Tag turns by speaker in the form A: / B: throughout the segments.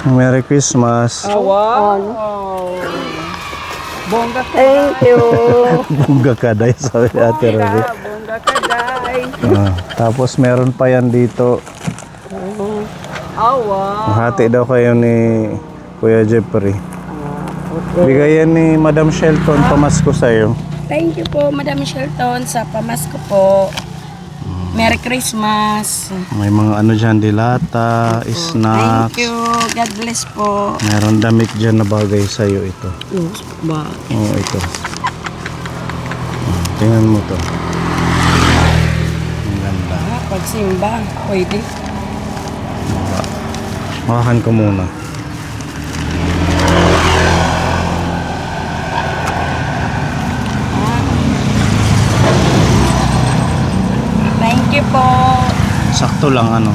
A: Merry Christmas.
B: Oh, wow. Bongga ka.
C: Thank you.
A: Bongga ka day, sabi ni Ate Ruby.
B: Bongga ka, day.
A: Tapos meron pa yan dito.
B: Oh, wow.
A: Hati daw kayo ni Kuya Jeffrey. Bigayan ni Madam Shelton, pamasko sa'yo.
C: Thank you po, Madam Shelton, sa pamasko po. Merry Christmas.
A: May mga ano dyan, dilata, snacks.
C: Thank you. God bless po.
A: Meron damit dyan na bagay sa'yo ito.
C: Ba?
A: Oo, ito. Tingnan mo to. Ang ganda.
C: Pagsimba, pwede.
A: Makahan ko muna.
C: Thank you po.
A: Sakto lang ano.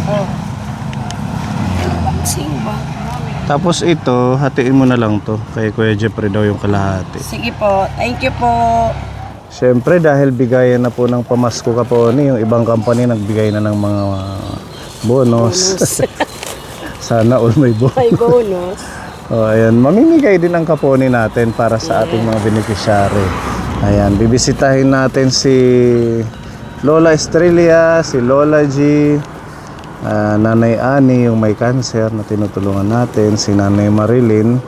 C: Pagsimba.
A: Tapos ito, hatiin mo na lang to. Kay Kuya Jeffrey daw yung kalahati.
C: Sige po. Thank you po.
A: Siyempre dahil bigayan na po ng pamasko ka po ni, yung ibang company nagbigay na ng mga bonus. Sana all may bonus.
C: May bonus.
A: O ayan, mamimigay din ang kaponi natin para sa ating mga beneficiary. Ayan, bibisitahin natin si Lola Estrella, si Lola G, Nanay Ani yung may cancer na tinutulungan natin, si Nanay Marilyn,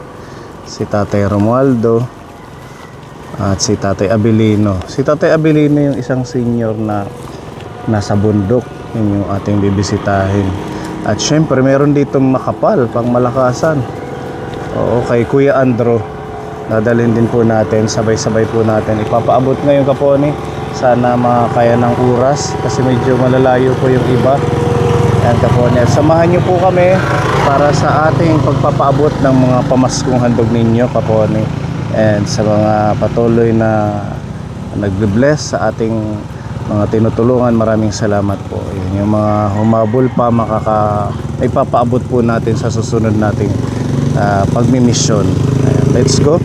A: si Tatay Romualdo, at si Tatay Abilino. Si Tatay Abilino yung isang senior na nasa bundok, yun yung ating bibisitahin. At syempre meron ditong makapal, pang malakasan. Oo, kay Kuya Andro. Dadalhin din po natin, sabay-sabay po natin. Ipapaabot ngayon kaponi. Sana makakaya ng oras kasi medyo malalayo po yung iba. Ayan kaponi. At samahan niyo po kami para sa ating pagpapaabot ng mga pamaskong handog ninyo kaponi. And sa mga patuloy na nagbe-bless sa ating mga tinutulungan, maraming salamat po. Yan yung mga humabol pa, ipapaabot po natin sa susunod nating pagmimisyon. Ayan, let's go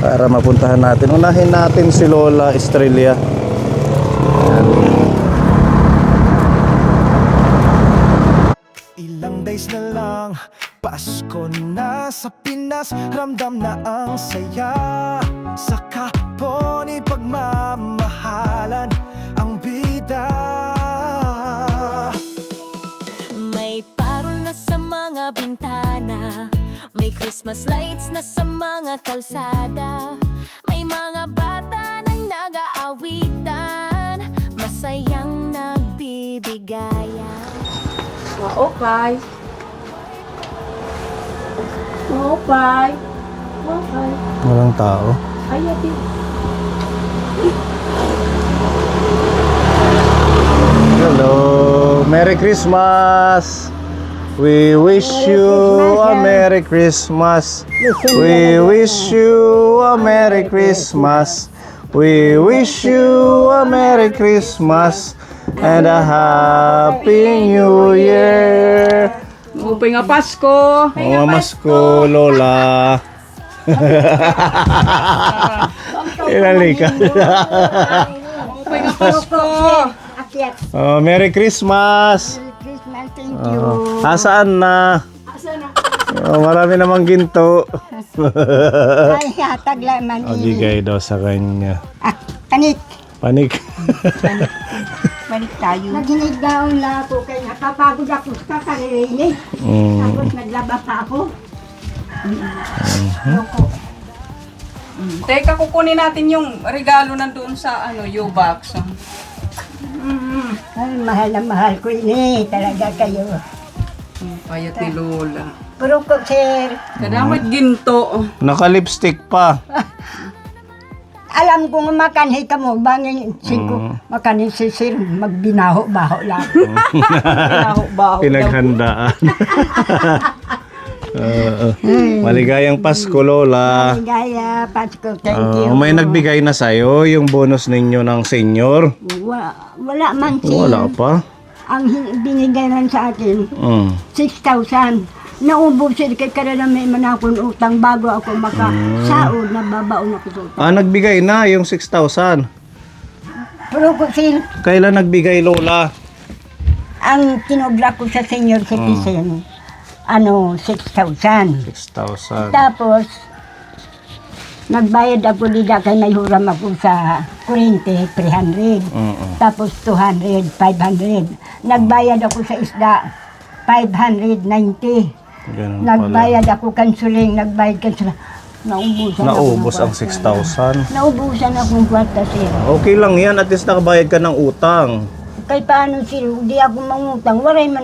A: para mapuntahan natin. Unahin natin si Lola Estrella. Ayan.
D: Ilang days na lang, Pasko na sa Pinas, ramdam na ang saya. Sa kaponi pagmamahalan ang bida.
E: May parol na sa mga bintana, may Christmas lights na sa mga kalsada, may mga bata na nag-aawitan, masayang nagbibigayan.
C: Okay. Okay. Okay.
A: Walang tao.
C: Ayaw din.
A: Hello, Merry Christmas. We wish you a Merry Christmas. We wish you a Merry Christmas. We wish you a Merry Christmas and a Happy New Year.
B: Upay nga Pasko.
A: Mamasko, Lola. Ilali ka.
B: Upay nga Pasko.
A: Oh, Merry Christmas.
C: Christmas, thank you.
A: Asaan na? Oh, marami namang ginto.
C: Ay, hatag lang man.
A: Bigay daw sa kanya.
C: Kanik.
A: Panik.
C: Balik tayo. Naginigdaon lang ako kaya napapagod ako sa karirinig. Tapos naglaba pa ako.
B: Teka, kukunin natin yung regalo nandoon sa U-box.
C: Ay, mahal na mahal ko ini. Talaga kayo.
B: Payat ni Lola.
C: Pero ko, sir,
B: Kadamit ginto.
A: Naka-lipstick pa.
C: alam ko nga makanhi ka mo. Bangin, siko, makanhi si sir, magbinaho-baho lang.
B: Baho.
A: Pinaghandaan. Maligayang Pasko, Lola.
C: Ligaya, Pasko, thank you.
A: May nagbigay na sa'yo yung bonus ninyo ng senior?
C: Wala man sir.
A: Wala pa.
C: Ang binigay man sa akin, 6,000. Naubos sir, kay karana may manakon utang bago ako makasaod na babaon ako sa utang.
A: Nagbigay na yung 6,000.
C: Pero ko sir,
A: Kailan nagbigay, Lola?
C: ang tinobra ko sa senior citizen, 6,000.
A: 6,000.
C: Tapos, nagbayad ako dida kay may huram ako sa kuryente, 300. Tapos 200, 500. Nagbayad ako sa isda, 590.
A: Ganun pala.
C: Nagbayad ako kansuling, Naubusan
A: Naubos
C: ako
A: ang
C: ng kwarta.
A: 6,000.
C: Naubusan akong kwarta, sir.
A: Okay lang yan, at least nakabayad ka ng utang.
C: Kay paano, sir, di ako mangutang. Waray man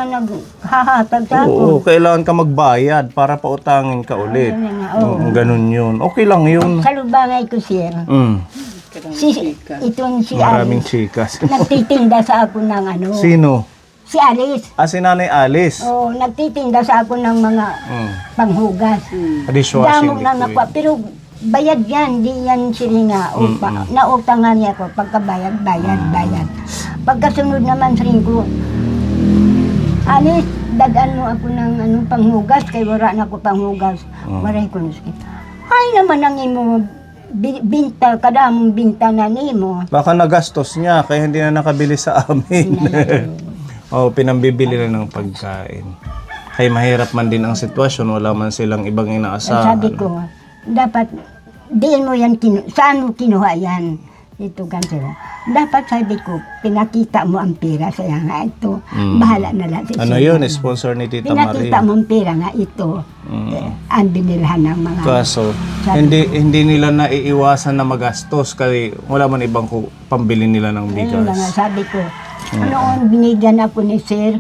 C: naghahatag sa
A: Oo,
C: ako.
A: kailangan ka magbayad para pautangin ka ulit.
C: Ganun nga, oo.
A: Ganun yun. Okay lang yun.
C: Sa lubangay ko, sir, itong si
A: Maraming
C: Alice,
A: chikas.
C: nagtitinda sa ako ng
A: Sino?
C: si Alice.
A: Si Nanay Alice.
C: Oh, nagtitinda sa ako ng mga panghugas.
A: Dishwashing
C: Damo na
A: liquid.
C: nakuha, pero bayad yan, di yan silinga. Nautangan niya ko, pagkabayad, bayad. Pagkasunod naman sa ko, Alice, dadan mo ako ng panghugas, kay wala na ako panghugas. Waray ko nuski. Ay naman ang imo, binta, kadamong binta na nimo.
A: Baka nagastos niya, kaya hindi na nakabili sa amin. Pinambibili na ng pagkain. Kaya mahirap man din ang sitwasyon, wala man silang ibang inaasahan.
C: Sabi ko, dapat, diin mo yan, saan mo kinuha yan? Ito kansila. Dapat sabi ko, pinakita mo ang pera, saya nga ito. Bahala na lang.
A: Ano yun? Sponsor ni Tita
C: Pinakita
A: Marie.
C: mo ang pera nga ito. Ang binilhan ng mga...
A: Kaso, hindi nila naiiwasan na magastos kasi wala man ibang pambili nila ng
C: Ayun na nga,
A: bigas.
C: sabi ko, noon binigyan ako ni Sir.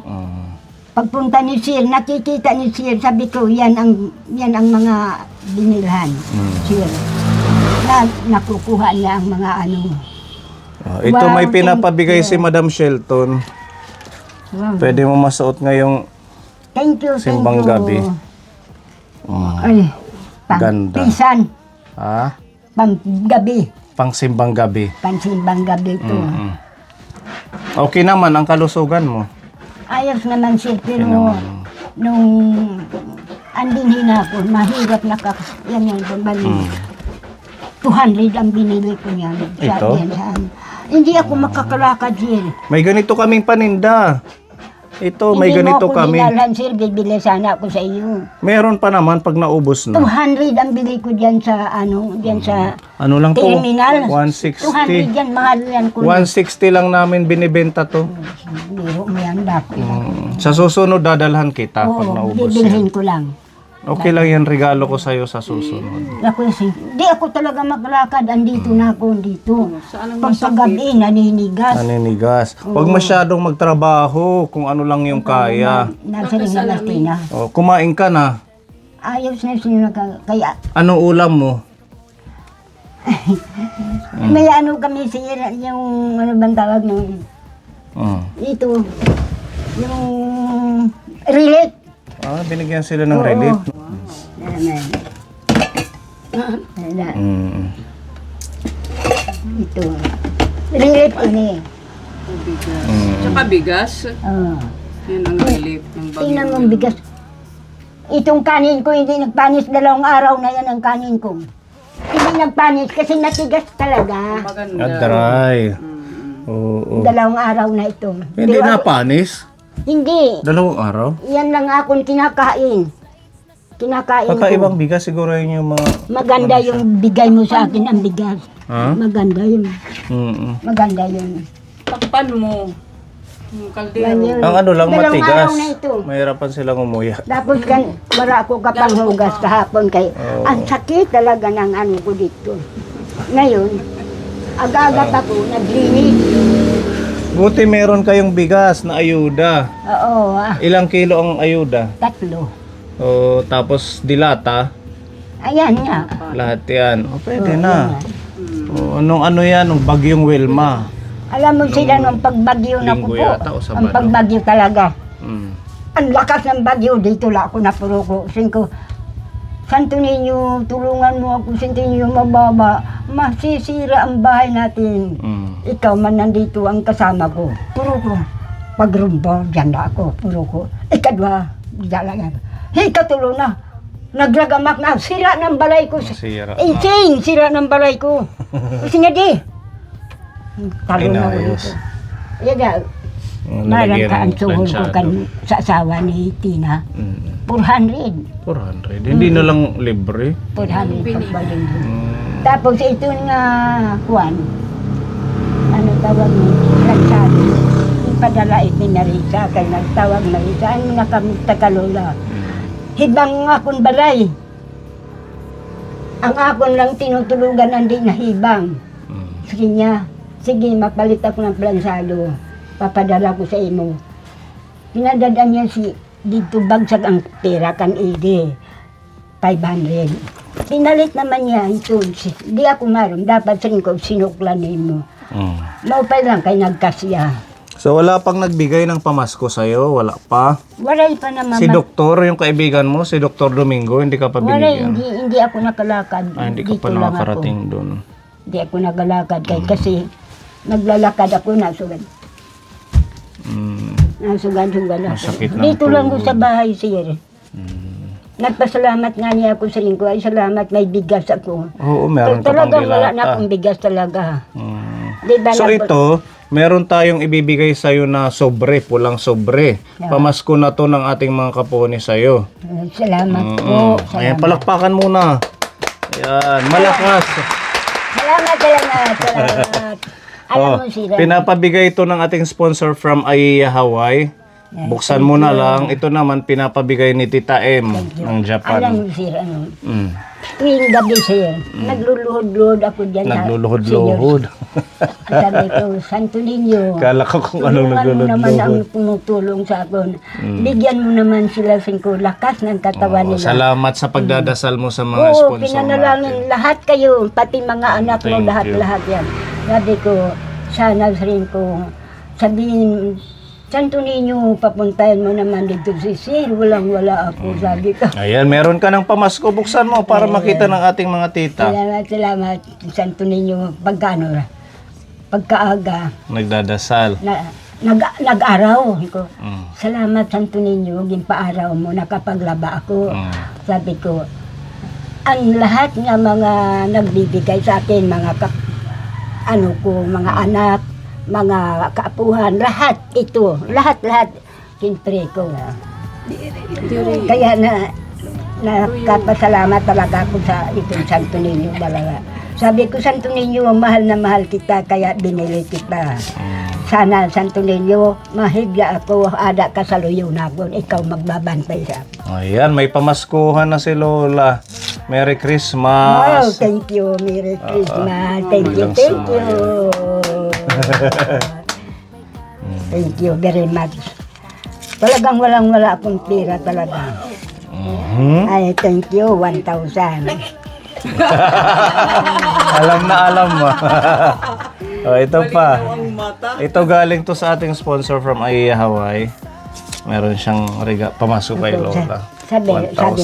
C: Pagpunta ni Sir, nakikita ni Sir, sabi ko, yan ang mga binilhan. Sir, na nakukuha niya ang mga
A: Ito
C: Wow,
A: may
C: thank
A: pinapabigay
C: you.
A: si Madam Shelton.
C: Wow.
A: Pwede mo masuot ngayong
C: Thank you, thank
A: Simbang
C: you.
A: gabi.
C: Ay,
A: Ganda.
C: pisan, panggabi,
A: pangsimbang gabi.
C: pansimbang gabi ito.
A: Okay naman ang kalusugan mo.
C: Ayos naman Sir, pero
A: naman.
C: nung andin na ako, mahirap yan yung bali. 200 ang binili ko niyan.
A: Ito?
C: Hindi ako makakalakad, Sir.
A: May ganito kaming paninda. Ito, may
C: Hindi
A: ganito
C: mo ako
A: kami.
C: dinalhan, Sir, bibili sana ako sa iyo.
A: Meron pa naman pag naubos na.
C: 200 ang bili ko diyan sa
A: Ano lang to?
C: terminal. 200
A: 160.
C: yan, mahal yan.
A: 160 lang namin binibenta to.
C: Biro mo yan, bako.
A: Sa susunod dadalhan kita pag
C: Oo,
A: naubos
C: bibilhin
A: yan.
C: ko lang.
A: Okay lang yan, regalo ko sa'yo sa susunod.
C: Ako di ako talaga maglakad, andito na ako, dito.
B: Saan ang
C: Pagkagabi, naninigas.
A: Naninigas. Huwag masyadong magtrabaho kung ano lang yung kaya.
C: Nasa ringalas na.
A: Kumain ka na.
C: Ayos na sila kaya
A: Anong ulam mo?
C: may kami sira, yung bang tawag nung ito, yung relief.
A: Binigyan sila ng relief.
C: Ito. Relief ini.
B: Tsaka bigas.
C: Oh.
B: Yan ang relief ng bagyo.
C: Tingnan mo ang bigas. Itong kanin ko hindi nagpanis, 2 araw na yan ang kanin ko. Hindi nagpanis kasi natigas talaga.
B: Maganda.
A: Dry. Oo.
C: 2 araw na ito.
A: Hindi
C: Pero
A: na panis?
C: Hindi.
A: 2 araw?
C: Yan lang akong kinakain. Kinakain ko.
A: Kakaibang bigas siguro yun yung mga...
C: Maganda yung bigay mo sa akin ang bigas.
A: Ha?
C: Maganda yun. Maganda yun.
B: Takpan mo. Yung
C: Yan
B: kaldero.
C: yun.
A: Ang ano lang
C: 2
A: matigas.
C: araw na ito.
A: Mahirapan silang umuya.
C: Tapos wala ako kapanghugas kahapon kay ang sakit talaga ng ano ko dito. Ngayon, agad-agad ako naglinis.
A: Buti meron kayong bigas na ayuda.
C: Oo,
A: Ilang kilo ang ayuda?
C: 3.
A: Tapos dilata.
C: Ayan nga.
A: Lahat yan. Pwede na. Ano yan? Nung bagyong Wilma.
C: Alam mo sila nung pagbagyo na
A: Linggo
C: po.
A: yata o Sabado.
C: Ang pagbagyo talaga.
A: Mm.
C: Ang lakas ng bagyo, dito lang ako napuro ko. Singko, Santo Niño, tulungan mo ako, Santo Niño, mababa. Masisira ang bahay natin. Ikaw man nandito ang kasama ko. Puro ko. Pagrumbo, dyan na ako. Puro ko. Ikadwa, dyan lang yan. Ikatulo na. Naglagamak na. Sira ng balay ko.
A: Sira.
C: Insane, sira ng balay ko. Kasi nga di. Talo na ako
A: Inayos.
C: dito. Yaga, Marang ka ang suhol ko kan sa asawa ni Tina. 400.
A: 400. Hindi na lang libre.
C: 400 pagbaling. Tapos ito nga, Juan, ano tawag mo, Lansado. Ipadala ito na rin sa akin, nagtawag na rin sa akin, nakamusta ka Lola. Hibang akong balay. Ang akon lang tinutulugan hindi na hibang. Sige niya, sige mapalit ako ng plansado. Papadala ko sa imo. Pinadadaan niya dito bagsag ang pera kan ide. 500. Pinalit naman niya ito. Di ako maroon. Dapat rin ko sinuklan mo. Maupay lang kay nagkasya.
A: So wala pang nagbigay ng pamasko sa'yo? Wala pa?
C: Walay pa naman.
A: Si Doktor, yung kaibigan mo, si Dr. Domingo, hindi ka pa
C: Walay,
A: binigyan?
C: hindi ako nakalakad.
A: Hindi ka pa
C: Dito lang
A: nakakarating
C: ako.
A: doon.
C: Hindi ako nakalakad kasi naglalakad ako nasugad. Nasugad ako.
A: Masakit ng
C: Dito lang ko
A: tuhod.
C: sa bahay, sir. Nagpasalamat nga niya ako sa lingko. Ay, salamat, may bigas ako.
A: Oo, meron ka pang
C: Talagang wala na
A: dilata.
C: akong bigas talaga.
A: Mm.
C: Di ba
A: So
C: nag-
A: ito, meron tayong ibibigay sa'yo na sobre, pulang sobre. Pamasko na to ng ating mga kaponi sa'yo.
C: Salamat po.
A: Ayan,
C: Salamat.
A: palakpakan muna. Ayan, malakas.
C: Salamat. Alam mo sila.
A: Pinapabigay ito ng ating sponsor from Aiya, Hawaii. Buksan mo na lang. Ito naman pinapabigay ni Tita M ng
C: Alam
A: Japan.
C: mo sir, ano.
A: Mm.
C: Tuwing gabi sir, nagluluhod-luhod ako dyan.
A: Nagluluhod-luhod.
C: Sabi ko, Santo Niño.
A: Kala ko kung anong
C: tulungan mo naman ang
A: nagluluhod.
C: tumutulong sa akin. Bigyan mo naman sila singko lakas ng katawan nila.
A: Salamat sa pagdadasal mo sa mga
C: Oo,
A: sponsor
C: pinanalangin
A: natin.
C: lahat kayo, pati mga anak mo,
A: Thank you.
C: lahat-lahat yan. Sabi ko, sana rin ko, sabihin, Santo Niño, papuntayan mo naman dito si Sir, walang-wala ako, sabi ko.
A: Ayan, meron ka ng pamasko. Buksan mo para makita ng ating mga tita.
C: Salamat, Santo Niño, pagkaaga,
A: Nagdadasal.
C: nag-araw. Ko,
A: Mm.
C: salamat Santo Niño, gimpaaraw mo, nakapaglaba ako. Sabi ko, ang lahat nga mga nagbibigay sa akin, mga mga anak, mga kaapuhan, lahat ito, lahat, kinpre ko. Kaya nakapasalamat talaga ako sa itong Santo Niño talaga. Sabi ko, Santo Niño, mahal na mahal kita, kaya binili kita. Sana, Santo Niño, mahigla ako, ada ka sa luyo na ako, ikaw magbabantay sa akin.
A: Ayan, may pamaskuhan na si Lola. Merry
C: Oh,
A: Christmas.
C: thank you, Merry Christmas. Thank you,
A: walang
C: thank you.
A: Mm.
C: Thank you very much. Talagang walang-wala akong pera talaga. Ay, thank you, 1,000.
A: Alam mo. Ito pa. Ito galing to sa ating sponsor from Aiya, Hawaii. Meron siyang pamasko kay Lola.
C: Sabi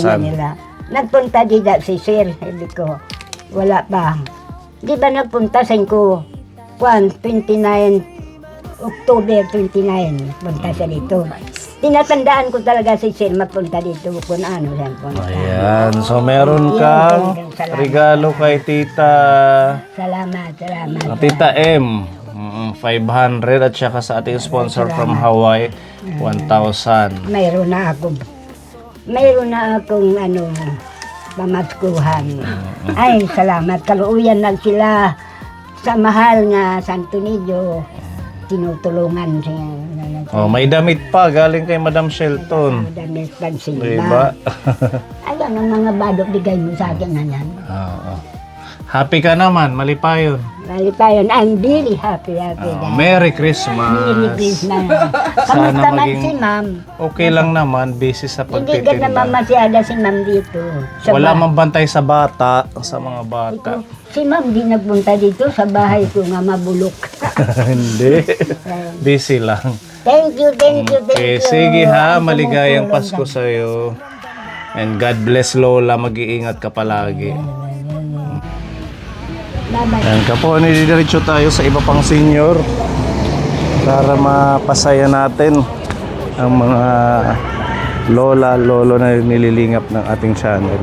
C: na nila, nagpunta dito si Sir. Sabi ko, wala pa. Di ba nagpunta sa ko? 29 October 29, punta siya dito. Tinatandaan ko talaga si Sir magpunta dito kung ano siya punta.
A: Ayan, so meron kang regalo kay Tita
C: Salamat.
A: Tita M. 500 at saka sa ating sponsor from Hawaii, 1,000.
C: Mayroon na akong pamaskuhan. Ay, salamat. Kaluuyan lang sila sa mahal nga Santo Niño. Tinutulungan siya.
A: Oh, may damit pa galing kay Madam Shelton.
C: Damit pang sila.
A: Diba?
C: Ayan ang mga badok bigay mo sa akin na yan.
A: Oo. Happy ka naman, malipayon.
C: Bali pa yun. I'm really happy.
A: Merry Christmas.
C: Merry Christmas.
A: Sana
C: Kamusta man
A: maging
C: si ma'am?
A: okay lang naman, busy sa
C: Hindi ka naman
A: pagtitinda.
C: masyada si ma'am dito. Sa
A: Wala
C: bahay.
A: mang bantay sa bata, sa mga bata.
C: Si ma'am di nagpunta dito sa bahay ko nga mabulok.
A: Hindi. Busy lang.
C: Thank you.
A: Okay, sige ha, maligayang Pasko sa'yo. And God bless Lola, mag-iingat ka palagi.
C: Bye-bye.
A: Ayan ka po, didiretso tayo sa iba pang senior para mapasaya natin ang mga lola, lolo na nililingap ng ating channel.